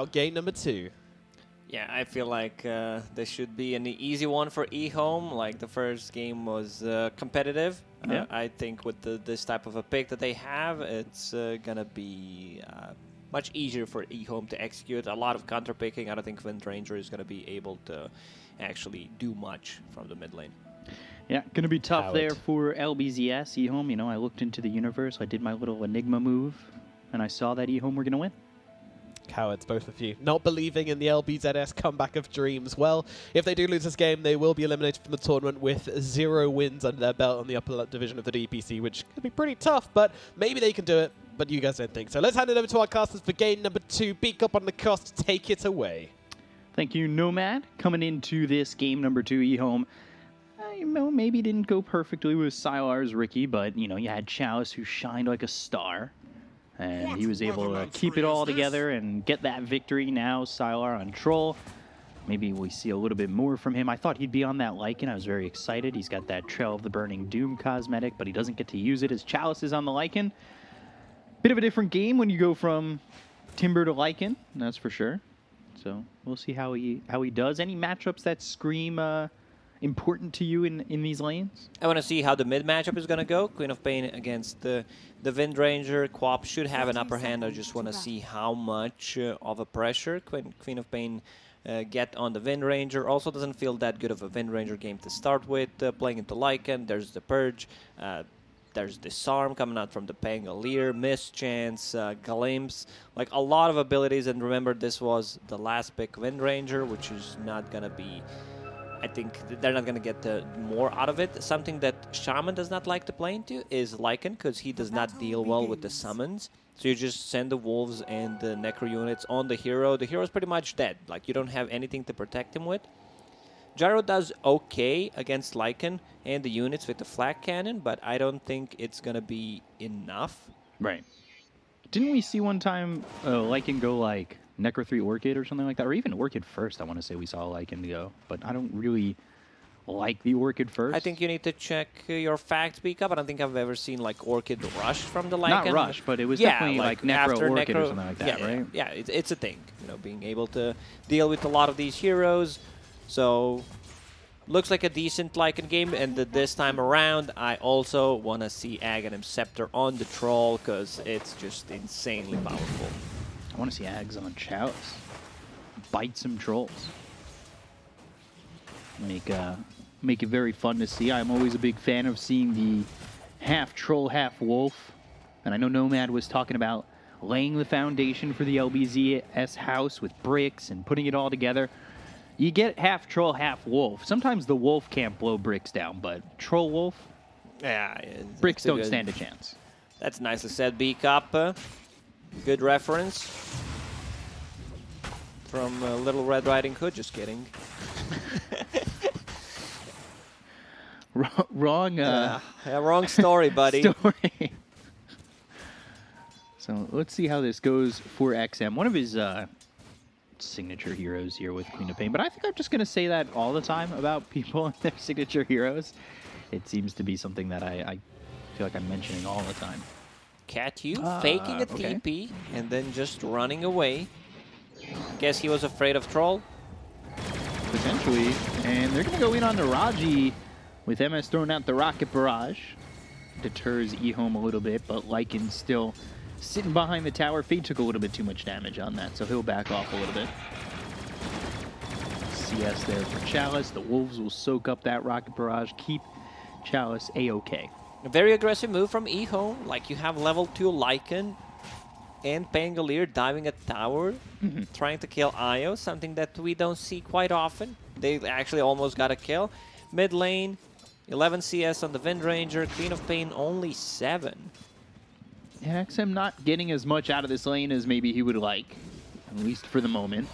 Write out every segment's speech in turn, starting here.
Game number 2. Yeah, I feel like this should be an easy one for EHOME. Like, the first game was competitive. Yeah. I think with this type of a pick that they have, it's gonna be much easier for EHOME to execute. A lot of counter picking. I don't think Windranger is gonna be able to actually do much from the mid lane. Yeah, going to be tough Coward. there for LBZS, EHOME. You know, I looked into the universe, I did my little Enigma move, and I saw that EHOME were going to win. Cowards, both of you. Not believing in the LBZS comeback of dreams. Well, if they do lose this game, they will be eliminated from the tournament with 0 wins under their belt on the upper division of the DPC, which could be pretty tough, but maybe they can do it, but you guys don't think so. Let's hand it over to our casters for game number 2. Beak up on the cost. Take it away. Thank you, Nomad. Coming into this game number 2, EHOME. You know, maybe didn't go perfectly with Sylar's Ricky, but, you know, you had Chalice who shined like a star. And he was able to keep it all together and get that victory. Now Sylar on Troll. Maybe we see a little bit more from him. I thought he'd be on that Lycan. I was very excited. He's got that Trail of the Burning Doom cosmetic, but he doesn't get to use it as Chalice is on the Lycan. Bit of a different game when you go from Timber to Lycan, that's for sure. So we'll see how he does. Any matchups that scream important to you in these lanes? I want to see how the mid matchup is going to go. Queen of Pain against the Windranger. Quap should have an upper hand. I just want to see how much of a pressure Queen of Pain get on the Windranger. Also doesn't feel that good of a Windranger game to start with. Playing into Lycan, there's the Purge. There's Disarm coming out from the Pangolier, Mischance, Glimpse. Like, a lot of abilities. And remember, this was the last pick Windranger, which is not going to be... I think they're not going to get more out of it. Something that Shaman does not like to play into is Lycan, because he does not deal well with the summons. So you just send the Wolves and the Necro units on the hero. The hero's pretty much dead. Like, you don't have anything to protect him with. Gyro does okay against Lycan and the units with the Flak Cannon, but I don't think it's going to be enough. Right. Didn't we see one time Lycan go like Necro 3 Orchid or something like that? Or even Orchid first, I want to say we saw Lycan go. But I don't really like the Orchid first. I think you need to check your facts, Beak Up. I don't think I've ever seen like Orchid Rush from the Lycan. Not Rush, but it was definitely like Necro Orchid or something like that, right? Yeah, it's a thing. You know, being able to deal with a lot of these heroes. So, looks like a decent Lycan game. And this time around, I also want to see Aghanim Scepter on the Troll, because it's just insanely powerful. I want to see Ags on Chalice. Bite some trolls. Make it very fun to see. I'm always a big fan of seeing the half troll, half wolf. And I know Nomad was talking about laying the foundation for the LBZS house with bricks and putting it all together. You get half troll, half wolf. Sometimes the wolf can't blow bricks down, but troll wolf, yeah, bricks don't stand a chance. That's nicely said, Beak Up. Good reference from Little Red Riding Hood. Just kidding. Wrong. Wrong story, buddy. Story. So let's see how this goes for XM. One of his signature heroes here with Queen of Pain. But I think I'm just going to say that all the time about people and their signature heroes. It seems to be something that I feel like I'm mentioning all the time. Cat faking a TP and then just running away. Guess he was afraid of Troll? Potentially. And they're going to go in on the Raji with MS throwing out the Rocket Barrage. Deters EHOME a little bit, but Lycan still sitting behind the tower. Fade took a little bit too much damage on that, so he'll back off a little bit. CS there for Chalice. The Wolves will soak up that Rocket Barrage, keep Chalice A-OK. A very aggressive move from EHOME. Like, you have level 2 Lycan and Pangolier diving a tower, trying to kill Io, something that we don't see quite often. They actually almost got a kill. Mid lane, 11 CS on the Windranger. Queen of Pain only 7. Yeah, XM not getting as much out of this lane as maybe he would like, at least for the moment.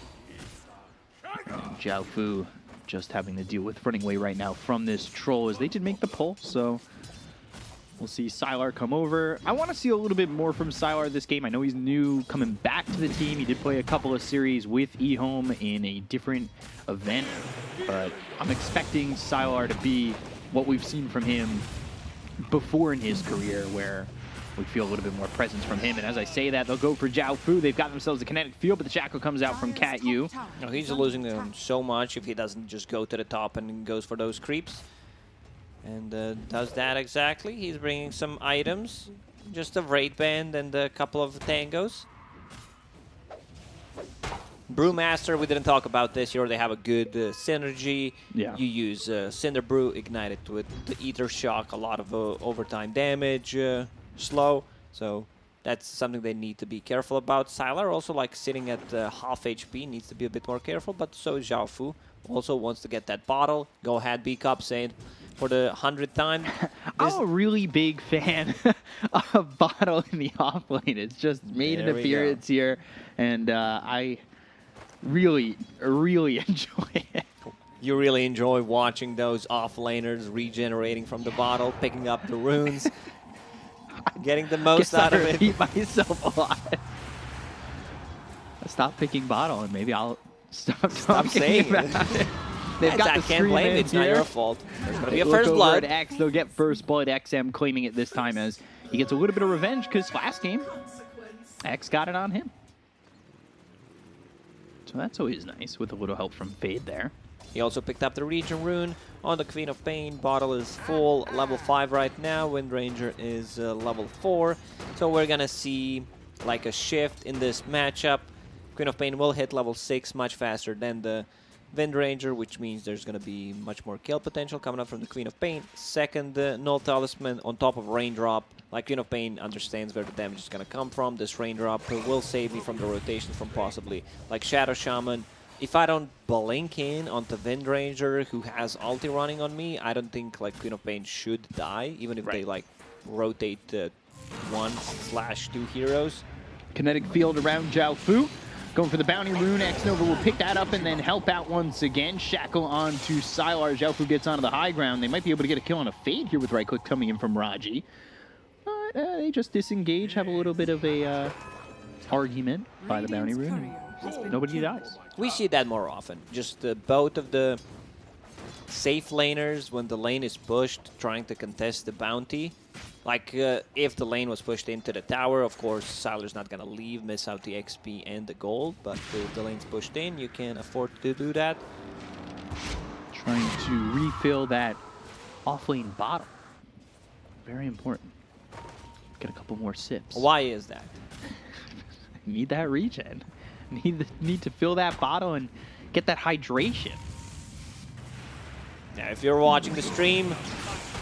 And Zhao Fu just having to deal with running away right now from this troll, as they did make the pull, so we'll see Sylar come over. I want to see a little bit more from Sylar this game. I know he's new, coming back to the team. He did play a couple of series with EHOME in a different event, but I'm expecting Sylar to be what we've seen from him before in his career, where we feel a little bit more presence from him. And as I say that, they'll go for Zhao Fu. They've got themselves a kinetic field, but the shackle comes out from Cat Yu. No, he's losing them so much if he doesn't just go to the top and goes for those creeps. And does that exactly. He's bringing some items. Just a Raid Band and a couple of tangos. Brewmaster, we didn't talk about this. You already have a good synergy. Yeah. You use Cinder Brew, ignite it with the Ether Shock, a lot of overtime damage, slow. So that's something they need to be careful about. Sylar also like sitting at half HP, needs to be a bit more careful, but so is Zhao Fu. Also wants to get that bottle. Go ahead, B-Cup, say it for the 100th time. I'm a really big fan of Bottle in the off lane. It's just made an appearance here, and I really enjoy it. You really enjoy watching those off-laners regenerating from the bottle, picking up the runes, getting the most out of it. Repeat myself a lot. Stop picking Bottle, and maybe I'll stop saying about it. They've got I the can't blame it. It's not your fault. There's going to be a first blood. X, they'll get first blood. XM claiming it this time as he gets a little bit of revenge because last game, X got it on him. So that's always nice with a little help from Fade there. He also picked up the Regen Rune on the Queen of Pain. Bottle is full, level 5 right now. Wind Ranger is level 4. So we're going to see like a shift in this matchup. Queen of Pain will hit level 6 much faster than the Wind Ranger, which means there's going to be much more kill potential coming up from the Queen of Pain. Second, Null Talisman on top of Raindrop. Like, Queen of Pain understands where the damage is going to come from. This Raindrop will save me from the rotation from possibly like Shadow Shaman. If I don't blink in onto Wind Ranger, who has ulti running on me, I don't think like Queen of Pain should die, even if they like rotate 1/2 heroes. Kinetic field around Zhao Fu. Going for the Bounty Rune. X-Nova will pick that up and then help out once again. Shackle onto Sylar. Zhao Fu gets onto the high ground. They might be able to get a kill on a Fade here with right click coming in from Raji. But they just disengage, have a little bit of a argument by the Bounty Rune. Nobody dies. We see that more often. Just both of the safe laners, when the lane is pushed, trying to contest the bounty. Like, if the lane was pushed into the tower, of course, Sylar's not going to leave, miss out the XP and the gold. But if the lane's pushed in, you can afford to do that. Trying to refill that off-lane bottle. Very important. Get a couple more sips. Why is that? Need that regen. Need to fill that bottle and get that hydration. Now, if you're watching the stream,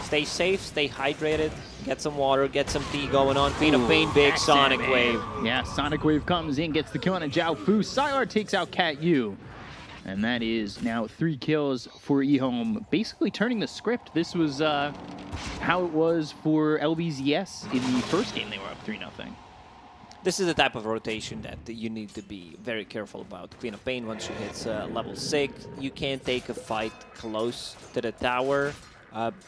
stay safe, stay hydrated, get some water, get some tea going on. Queen of Pain, big Sonic Wave. Yeah, Sonic Wave comes in, gets the kill on a Zhao Fu. Sylar takes out Cat Yu. And that is now 3 kills for EHOME, basically turning the script. This was how it was for LBZS in the first game. They were up 3-0. This is the type of rotation that you need to be very careful about. Queen of Pain, once she hits level 6, you can't take a fight close to the tower.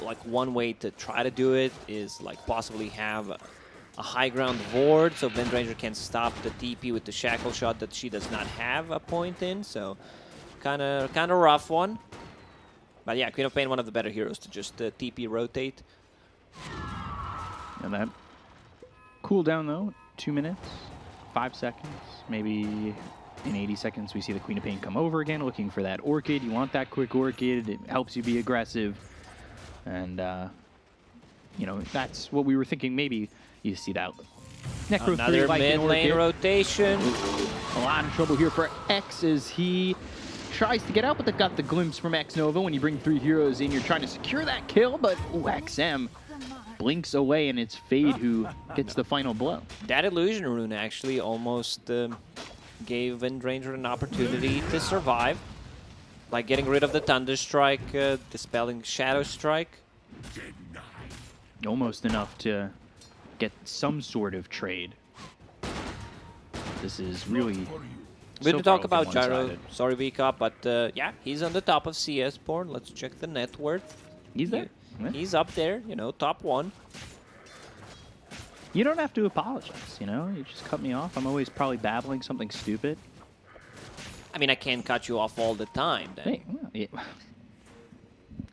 Like, one way to try to do it is like possibly have a high ground ward, so Wind Ranger can stop the TP with the shackle shot that she does not have a point in. So kind of rough one. But yeah, Queen of Pain, one of the better heroes to just TP rotate. And that cooldown though, 2 minutes, 5 seconds, maybe. In 80 seconds, we see the Queen of Pain come over again, looking for that Orchid. You want that quick Orchid. It helps you be aggressive. And, you know, that's what we were thinking. Maybe you see that. Necro Another mid lane rotation. A lot of trouble here for X as he tries to get out, but they've got the glimpse from X-Nova. When you bring 3 heroes in, you're trying to secure that kill, but XM blinks away, and it's Fade who gets the final blow. That Illusion Rune actually almost gave Wind Ranger an opportunity to survive. Like getting rid of the Thunder Strike, dispelling Shadow Strike. Almost enough to get some sort of trade. This is really... We didn't talk about one-sided. Gyro, sorry V-Cup, but yeah, he's on the top of CS board. Let's check the net worth. He's there. He's up there, you know, top 1. You don't have to apologize, you know? You just cut me off. I'm always probably babbling something stupid. I mean, I can't cut you off all the time, then. Hey, well,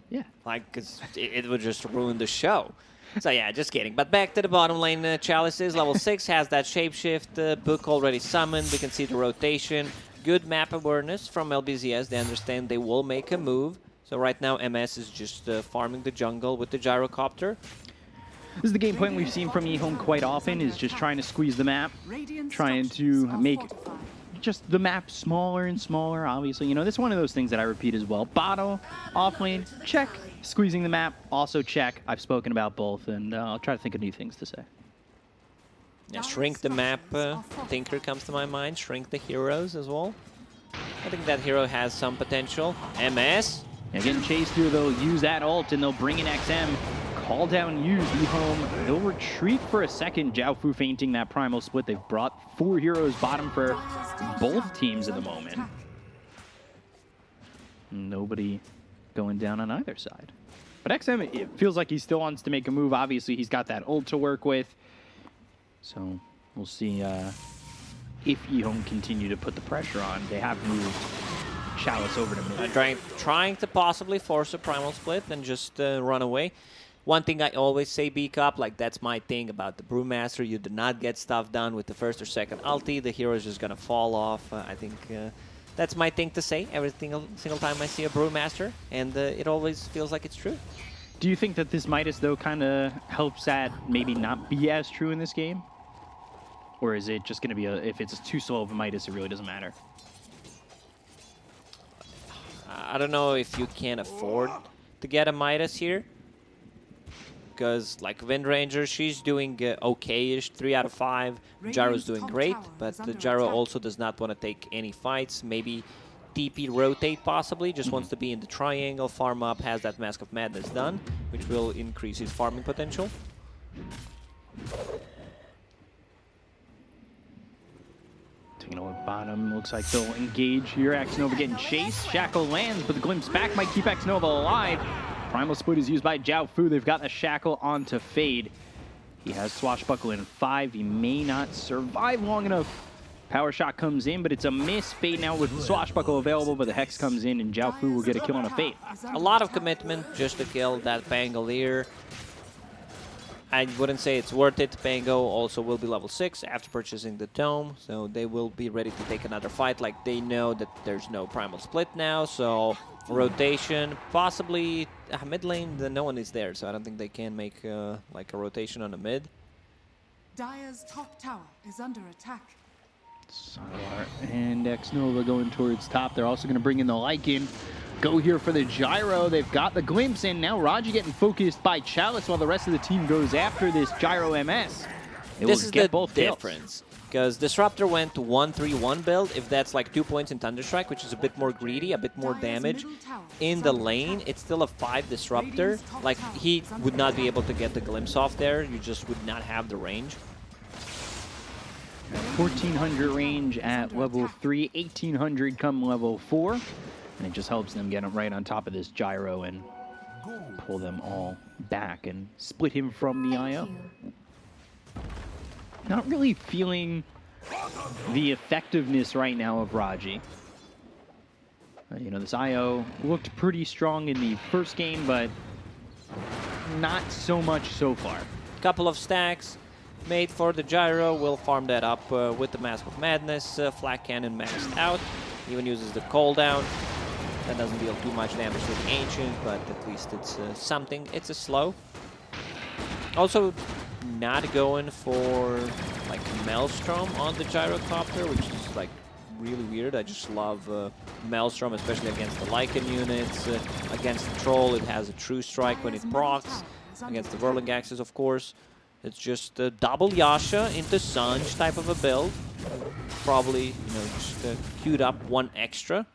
yeah. Like, 'cause it would just ruin the show. So yeah, just kidding. But back to the bottom lane, Chalice is level 6, has that shapeshift book already summoned. We can see the rotation. Good map awareness from LBZS. They understand they will make a move. So right now, MS is just farming the jungle with the gyrocopter. This is the game point we've seen from EHOME quite often, is just trying to squeeze the map, trying to make just the map smaller and smaller, obviously. You know, that's one of those things that I repeat as well. Bottle, off lane, check. Squeezing the map, also check. I've spoken about both, and I'll try to think of new things to say. Yeah, shrink the map, Tinker comes to my mind. Shrink the heroes as well. I think that hero has some potential. MS. Yeah, getting chased through, they'll use that ult, and they'll bring in XM. Call down, use EHOME. They'll retreat for a second. Jiaofu fainting that primal split. They've brought 4 heroes bottom for both teams at the moment. Nobody going down on either side. But XM, it feels like he still wants to make a move. Obviously, he's got that ult to work with. So we'll see if EHOME continue to put the pressure on. They have moved Chalice over to mid. Trying to possibly force a primal split and just run away. One thing I always say, B-Cup, like that's my thing about the Brewmaster. You do not get stuff done with the first or second ulti. The hero is just going to fall off. I think that's my thing to say every single time I see a Brewmaster, and it always feels like it's true. Do you think that this Midas, though, kind of helps that maybe not be as true in this game? Or is it just going to be if it's too slow of a Midas, it really doesn't matter? I don't know if you can afford to get a Midas here. Because, like, Windranger, she's doing okay-ish, 3 out of 5. Gyro's doing great, but the Gyro also does not want to take any fights. Maybe TP rotate, possibly. Just wants to be in the triangle, farm up, has that Mask of Madness done, which will increase his farming potential. Taking a look bottom, looks like they'll engage here. Xnova getting chased. Shackle lands, but the glimpse back might keep Xnova alive. Primal Split is used by Jiaofu. They've got a Shackle onto Fade. He has Swashbuckle in 5. He may not survive long enough. Power Shot comes in, but it's a miss. Fade now with Swashbuckle available, but the Hex comes in, and Jiaofu will get a kill on a Fade. A lot of commitment just to kill that Pangolier. I wouldn't say it's worth it. Pango also will be level 6 after purchasing the Tome, so they will be ready to take another fight. Like, they know that there's no Primal Split now, so rotation, possibly mid lane, no one is there, so I don't think they can make like a rotation on the mid. Dire's top tower is under attack. Sylar and Xnova going towards top. They're also going to bring in the Lycan. Go here for the Gyro. They've got the glimpse, and now Raji getting focused by Chalice while the rest of the team goes after this Gyro MS. This is the difference. Because Disruptor went to 1-3-1 build. If that's like 2 points in Thunderstrike, which is a bit more greedy, a bit more damage in the lane, it's still a 5 Disruptor. Like, he would not be able to get the glimpse off there. You just would not have the range. 1400 range at level 3, 1800 come level 4. And it just helps them get him right on top of this Gyro and pull them all back and split him from the IO. Not really feeling the effectiveness right now of Raji. You know, this IO looked pretty strong in the first game, but not so much so far. Couple of stacks made for the Gyro. We'll farm that up with the Mask of Madness. Flak Cannon maxed out. Even uses the cooldown. That doesn't deal too much damage to the Ancient, but at least it's something. It's a slow. Also, not going for like Maelstrom on the Gyrocopter, which is like really weird. I just love Maelstrom, especially against the Lycan units. Against the Troll, it has a True Strike when it procs. Against the Whirling Axes, of course. It's just a double Yasha into Sanj type of a build. Probably, you know, just queued up 1 extra.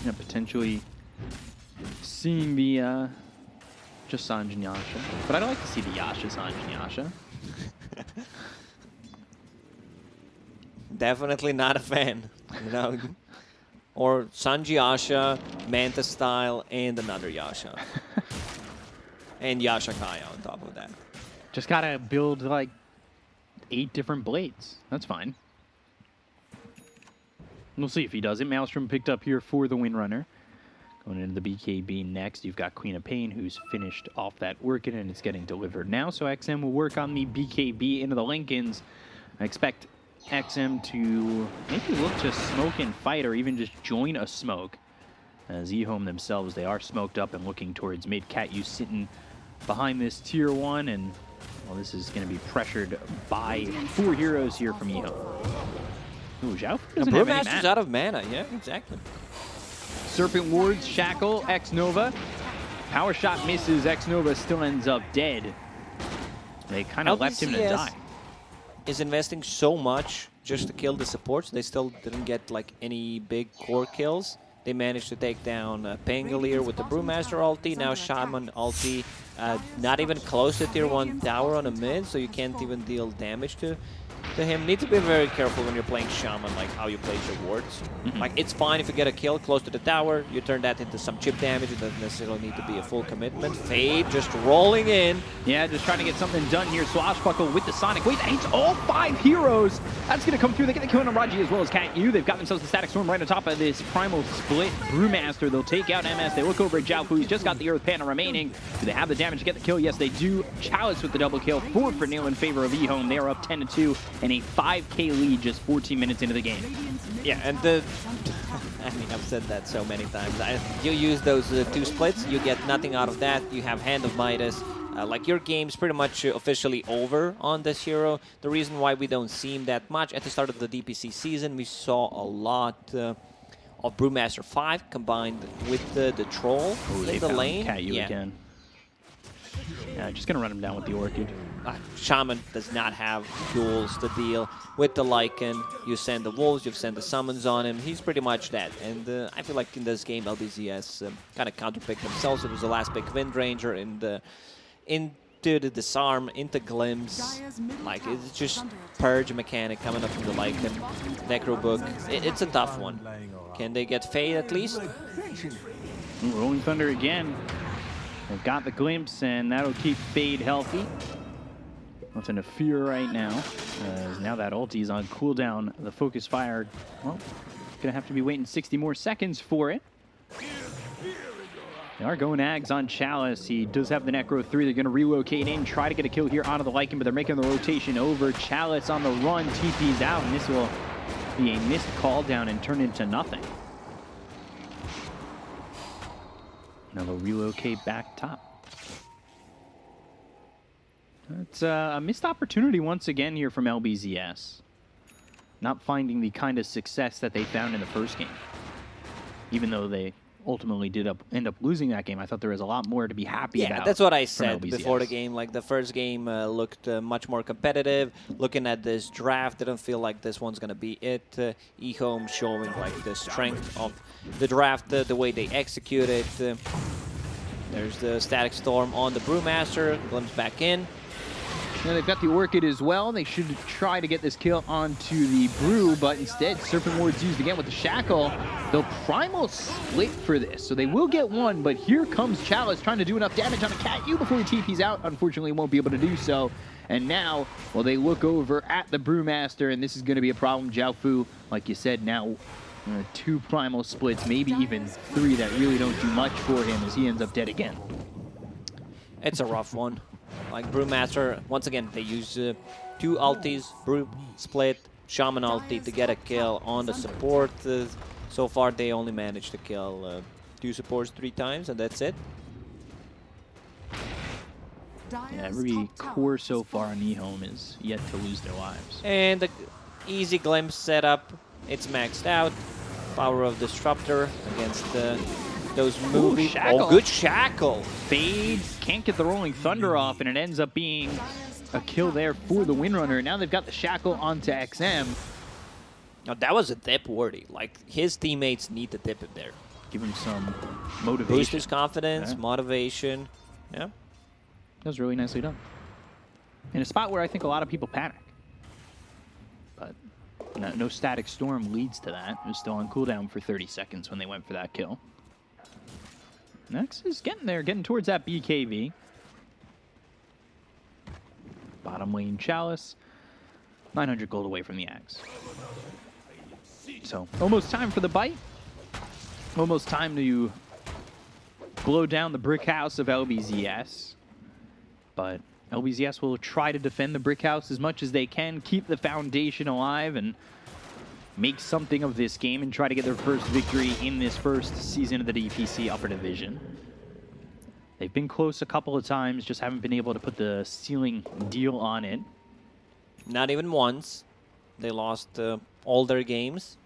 Yeah, potentially seeing the just Sanj and Yasha. But I'd like to see the Yasha, Sanj and Yasha. Definitely not a fan, you know. Or Sanj Yasha, Manta style, and another Yasha. And Yasha Kaya on top of that. Just gotta build like 8 different blades. That's fine. We'll see if he does it. Maelstrom picked up here for the Windrunner. Going into the BKB next, you've got Queen of Pain, who's finished off that Orchid and it's getting delivered now. So XM will work on the BKB into the Lincolns. I expect XM to maybe look to smoke and fight, or even just join a smoke. As EHOME themselves, they are smoked up and looking towards mid. CatU sitting behind this tier 1, and well, this is going to be pressured by 4 heroes here from EHOME. Ooh, Zhao doesn't have any Brewmaster's mana. out of mana, yeah, exactly. Serpent Wards, Shackle, X-Nova. Power shot misses, X-Nova still ends up dead. They kind of left him to LBZS die. is investing so much just to kill the supports. They still didn't get like any big core kills. They managed to take down Pangolier with the Brewmaster ulti, now Shaman ulti. Not even close to tier 1 tower on a mid, so you can't even deal damage to him. Need to be very careful when you're playing Shaman, like how you place your wards. Like, it's fine if you get a kill close to the tower, you turn that into some chip damage. It doesn't necessarily need to be a full commitment. Fade just rolling in. Yeah, just trying to get something done here. Swashbuckle with the Sonic. Wait, that hits all 5 heroes. That's going to come through. They get the kill on Raji as well as CatU. They've got themselves the Static Storm right on top of this Primal Split Brewmaster. They'll take out MS. They look over at Zhao Fu. He's just got the Earth Panel remaining. Do they have the damage to get the kill? Yes, they do. Chalice with the double kill. 4 for Neil in favor of EHOME. They are up 10-2 and a 5K lead just 14 minutes into the game. Yeah, and the... I mean, I've said that so many times. You use those 2 splits, you get nothing out of that. You have Hand of Midas. Like, your game's pretty much officially over on this hero. The reason why we don't see him that much, at the start of the DPC season, we saw a lot of Brewmaster 5 combined with the Troll in the lane. CatU again. Yeah, just going to run him down with the Orchid. Shaman does not have duels to deal with the Lycan. You send the Wolves, you send the Summons on him. He's pretty much dead. And I feel like in this game, LBZS kind of counterpicked themselves. It was the last big Windranger into the Disarm, into Glimpse. Like, it's just Purge mechanic coming up from the Lycan. Necro Book. It's a tough one. Can they get Fade at least? Ooh, Rolling Thunder again. They've got the Glimpse, and that'll keep Fade healthy. What's in a fear right now? Now that ulti's on cooldown. The Focus Fire, well, gonna have to be waiting 60 more seconds for it. They are going Ags on Chalice. He does have the Necro 3. They're gonna relocate in, try to get a kill here onto the Lycan, but they're making the rotation over. Chalice on the run, TP's out, and this will be a missed call down and turn into nothing. Now they'll relocate back top. It's a missed opportunity once again here from LBZS. Not finding the kind of success that they found in the first game. Even though they ultimately did end up losing that game, I thought there was a lot more to be happy about. Yeah, that's what I said LBZS. before the game. Like, the first game looked much more competitive. Looking at this draft, didn't feel like this one's going to be it. EHOME showing like the strength of the draft, the way they execute it. There's the Static Storm on the Brewmaster. Glimpse back in. Now they've got the Orchid as well. They should try to get this kill onto the Brew, but instead Serpent Ward's used again with the Shackle. They'll Primal Split for this, so they will get one, but here comes Chalice trying to do enough damage on a CatU before he TP's out. Unfortunately, won't be able to do so. And now, well, they look over at the Brewmaster, and this is going to be a problem. Zhao Fu, like you said, now 2 Primal Splits, maybe even 3 that really don't do much for him as he ends up dead again. It's a rough one. Like, Brewmaster, once again, they use 2 ultis, Brew Split, Shaman ulti to get a kill on the support. So far, they only managed to kill 2 supports 3 times, and that's it. Yeah, every core so far on EHOME is yet to lose their lives. And the easy Glimpse setup, it's maxed out. Power of Disruptor against those movies. Shackle. Oh, good Shackle. Fade can't get the Rolling Thunder off, and it ends up being a kill there for the Windrunner. Now they've got the Shackle onto XM. Now, that was a dip worthy. Like, his teammates need to dip it there. Give him some motivation. Boost his confidence, Yeah. motivation. Yeah. That was really nicely done. In a spot where I think a lot of people panic. But no Static Storm leads to that. It was still on cooldown for 30 seconds when they went for that kill. Next is getting there, getting towards that BKB. Bottom lane Chalice. 900 gold away from the Axe. So, almost time for the bite. Almost time to blow down the brick house of LBZS. But LBZS will try to defend the brick house as much as they can, keep the foundation alive, and make something of this game and try to get their first victory in this first season of the DPC Upper Division. They've been close a couple of times, just haven't been able to put the sealing deal on it. Not even once. They lost all their games.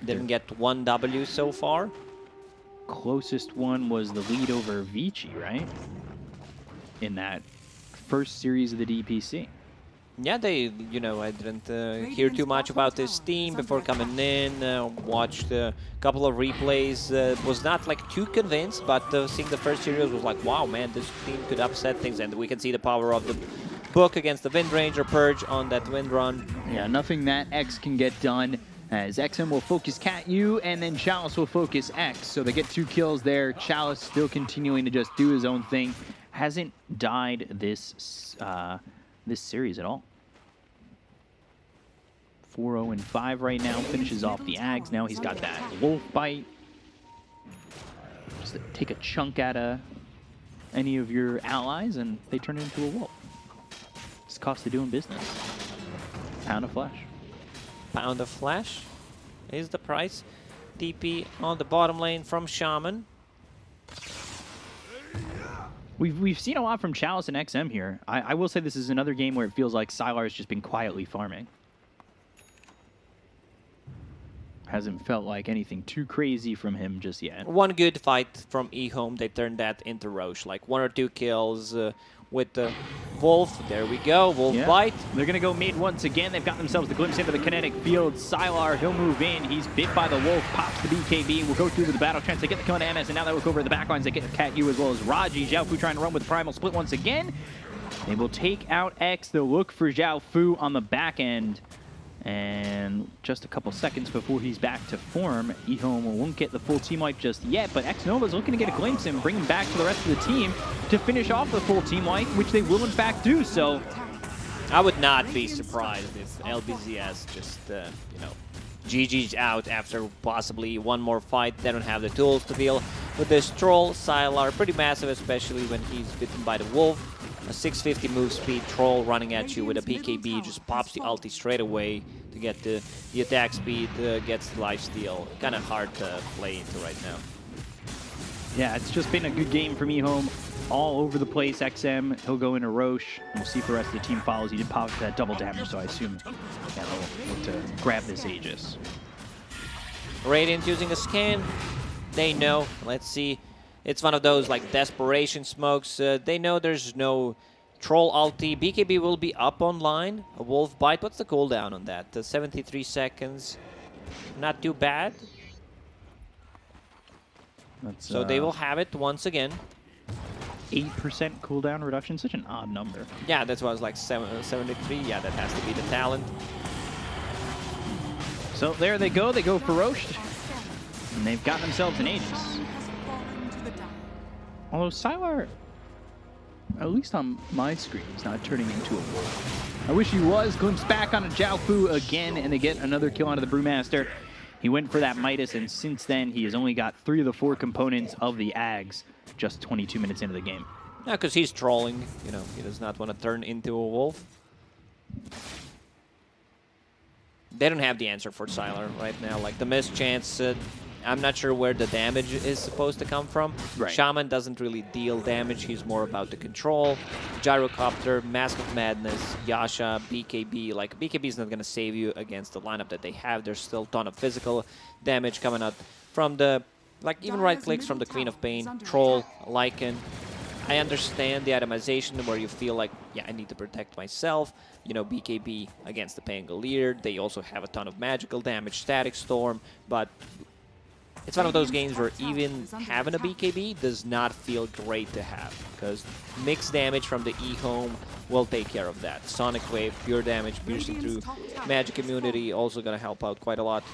Didn't get one W so far. Closest one was the lead over Vici, right? In that first series of the DPC. Yeah, they, you know, I didn't hear too much about this team before coming in. Watched a couple of replays. Was not like too convinced, but seeing the first series was like, wow, man, this team could upset things, and we can see the power of the book against the Wind Ranger Purge on that wind run. Yeah, nothing that X can get done, as XM will focus Cat U, and then Chalice will focus X. So they get 2 kills there. Chalice still continuing to just do his own thing. Hasn't died this this series at all. 4-0-5 right now. Finishes off the Ags. Now he's got that Wolf Bite. Just to take a chunk out of any of your allies, and they turn it into a wolf. It's the cost of doing business. Pound of flesh. Pound of flesh is the price. DP on the bottom lane from Shaman. We've seen a lot from Chalice and XM here. I will say this is another game where it feels like Sylar has just been quietly farming. Hasn't felt like anything too crazy from him just yet. One good fight from EHOME. They turned that into Roche. Like 1 or 2 kills with the Wolf. There we go. Wolf Bite. They're going to go mid once again. They've got themselves the glimpse into the kinetic field. Sylar, he'll move in. He's bit by the Wolf. Pops the BKB. Will go through with the battle trance. They get the kill on MS, and now they look over at the backlines. They get Cat U as well as Raji. Zhao Fu trying to run with the Primal Split once again. They will take out X. They'll look for Zhao Fu on the back end. And just a couple seconds before he's back to form, EHOME won't get the full team wipe just yet, but X-Nova's looking to get a glimpse and bring him back to the rest of the team to finish off the full team wipe, which they will in fact do. So I would not be surprised if LBZS just, you know, GG's out after possibly one more fight. They don't have the tools to deal with this Troll. Sylar, pretty massive, especially when he's bitten by the Wolf. A 650 move speed Troll running at you with a PKB just pops the ulti straight away to get the attack speed, gets the lifesteal. Kind of hard to play into right now. yeah, it's just been a good game from EHOME. All over the place. XM, he'll go into Roche. We'll see if the rest of the team follows. He did pop that double damage, so I assume they'll look to grab this Aegis. Radiant using a scan. They know. Let's see. It's one of those like desperation smokes. They know there's no Troll ulti. BKB will be up online. A Wolf Bite. What's the cooldown on that? 73 seconds. Not too bad. So they will have it once again. 8% cooldown reduction. Such an odd number. Yeah, that was like 73. Yeah, that has to be the talent. So there they go. They go for Roche. And they've got themselves an Aegis. Although Sylar, at least on my screen, is not turning into a wolf. I wish he was. Glimpse back on a Zhao Fu again, and they get another kill onto the Brewmaster. He went for that Midas, and since then, he has only got 3 of the 4 components of the Ags just 22 minutes into the game. Yeah, because he's trolling. You know, he does not want to turn into a wolf. They don't have the answer for Sylar right now. Like, the missed chance, I'm not sure where the damage is supposed to come from. Right. Shaman doesn't really deal damage. He's more about the control. Gyrocopter, Mask of Madness, Yasha, BKB. Like, BKB is not going to save you against the lineup that they have. There's still a ton of physical damage coming out from the, like, even right clicks from the Queen of Pain, Troll, Lycan. I understand the itemization where you feel like, yeah, I need to protect myself. You know, BKB against the Pangolier. They also have a ton of magical damage, Static Storm, but it's one of those games where even having a BKB does not feel great to have, because mixed damage from the EHOME will take care of that. Sonic Wave, pure damage, piercing through magic immunity, also going to help out quite a lot.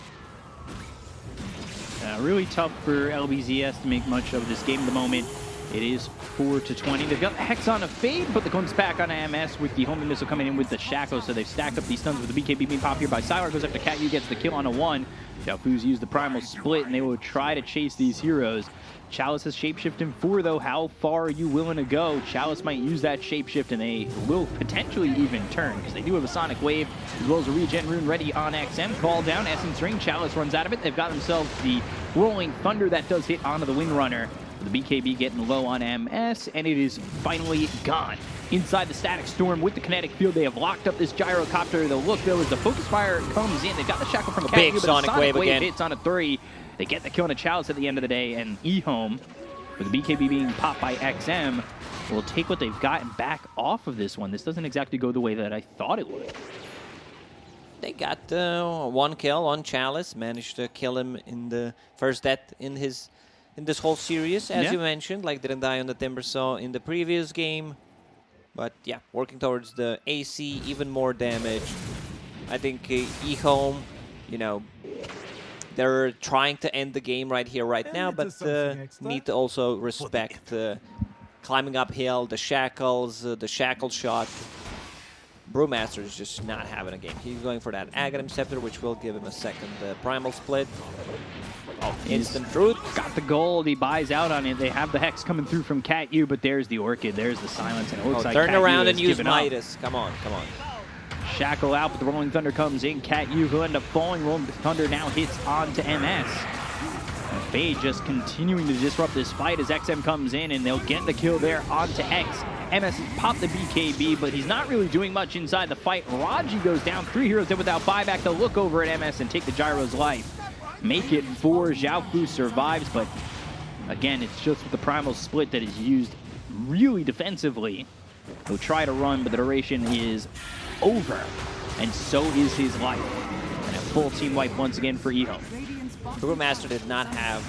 Really tough for LBZS to make much of this game at the moment. It is 4-20. They've got the Hex on a fade, but the comes back on MS with the homing missile coming in with the Shackle, so they've stacked up these stuns with the BKB being popped here by Sylar. Goes after Cat Yu, gets the kill on a 1. Xiaofu's used the Primal Split, and they will try to chase these heroes. Chalice has shapeshift in 4, though. How far are you willing to go? Chalice might use that shapeshift, and they will potentially even turn, because they do have a Sonic Wave, as well as a Regen Rune ready on XM. Call down, Essence Ring. Chalice runs out of it. They've got themselves the Rolling Thunder that does hit onto the Windrunner. The BKB getting low on MS, and it is finally gone. Inside the Static Storm with the Kinetic Field, they have locked up this Gyrocopter. The look, though, as the Focus Fire comes in. They've got the Shackle from the Big but Sonic Wave again. hits on a 3. They get the kill on a Chalice at the end of the day, and EHOME, with the BKB being popped by XM, will take what they've got and back off of this one. This doesn't exactly go the way that I thought it would. They got 1 kill on Chalice, managed to kill him in the first death in this whole series, as you mentioned. Like, didn't die on the Timbersaw in the previous game. But yeah, working towards the AC, even more damage. I think EHOME, you know, they're trying to end the game right here, right now, but need to also respect climbing uphill, the shackles, the shackle shot. Brewmaster is just not having a game. He's going for that Aghanim Scepter, which will give him a second Primal Split. Oh, instant truth. Got the gold. He buys out on it. They have the Hex coming through from Cat Yu, but there's the Orchid. There's the Silence, and it looks like turn Cat around Yu and has use given up. Midas. Come on, come on. Shackle out, but the Rolling Thunder comes in. Cat Yu will end up falling. Rolling Thunder now hits onto MS. And Fade just continuing to disrupt this fight as XM comes in, and they'll get the kill there onto X. MS has popped the BKB, but he's not really doing much inside the fight. Raji goes down. 3 heroes in without buyback. They'll look over at MS and take the Gyro's life. Make it 4. Xiaofu survives, but again, it's just with the Primal Split that is used really defensively. He'll try to run, but the duration is over, and so is his life. And a full team wipe once again for EHOME. Brewmaster did not have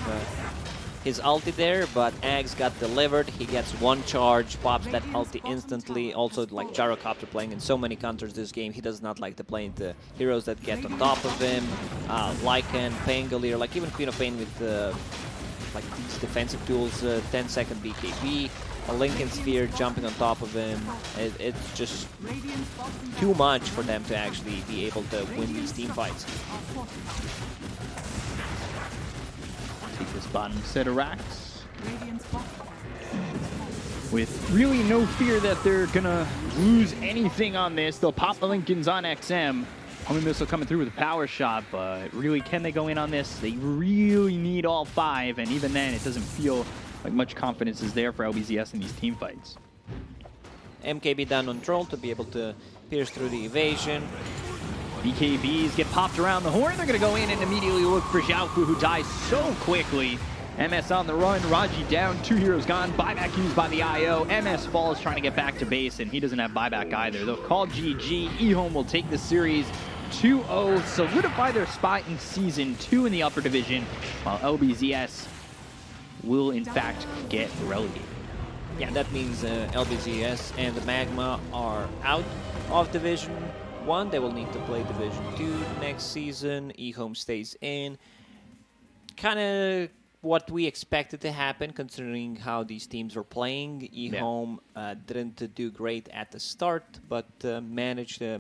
his ulti there, but Ags got delivered. He gets 1 charge, pops that ulti instantly. Also, like Gyrocopter playing in so many counters this game, he does not like to play into heroes that get on top of him. Lycan, Pangolier, like even Queen of Pain with like these defensive tools, 10-second BKB. A Lincoln Sphere jumping on top of him. It's just too much for them to actually be able to win these team fights. Take this bottom set of racks. With really no fear that they're gonna lose anything on this. They'll pop the Lincolns on XM. Homing Missile coming through with a power shot, but really, can they go in on this? They really need all 5, and even then, it doesn't feel like much confidence is there for LBZS in these team fights. MKB down on Troll to be able to pierce through the evasion. BKBs get popped around the horn. They're going to go in and immediately look for Xiaofu, who dies so quickly. MS on the run, Raji down, 2 heroes gone. Buyback used by the IO. MS falls trying to get back to base, and he doesn't have buyback either. They'll call GG. EHOME will take the series 2-0, solidify their spot in Season 2 in the upper division, while LBZS will in fact get relegated. Yeah, that means LBZS and the Magma are out of Division 1. They will need to play Division 2 next season. EHOME stays in. Kind of what we expected to happen, considering how these teams were playing. EHOME didn't do great at the start, but managed to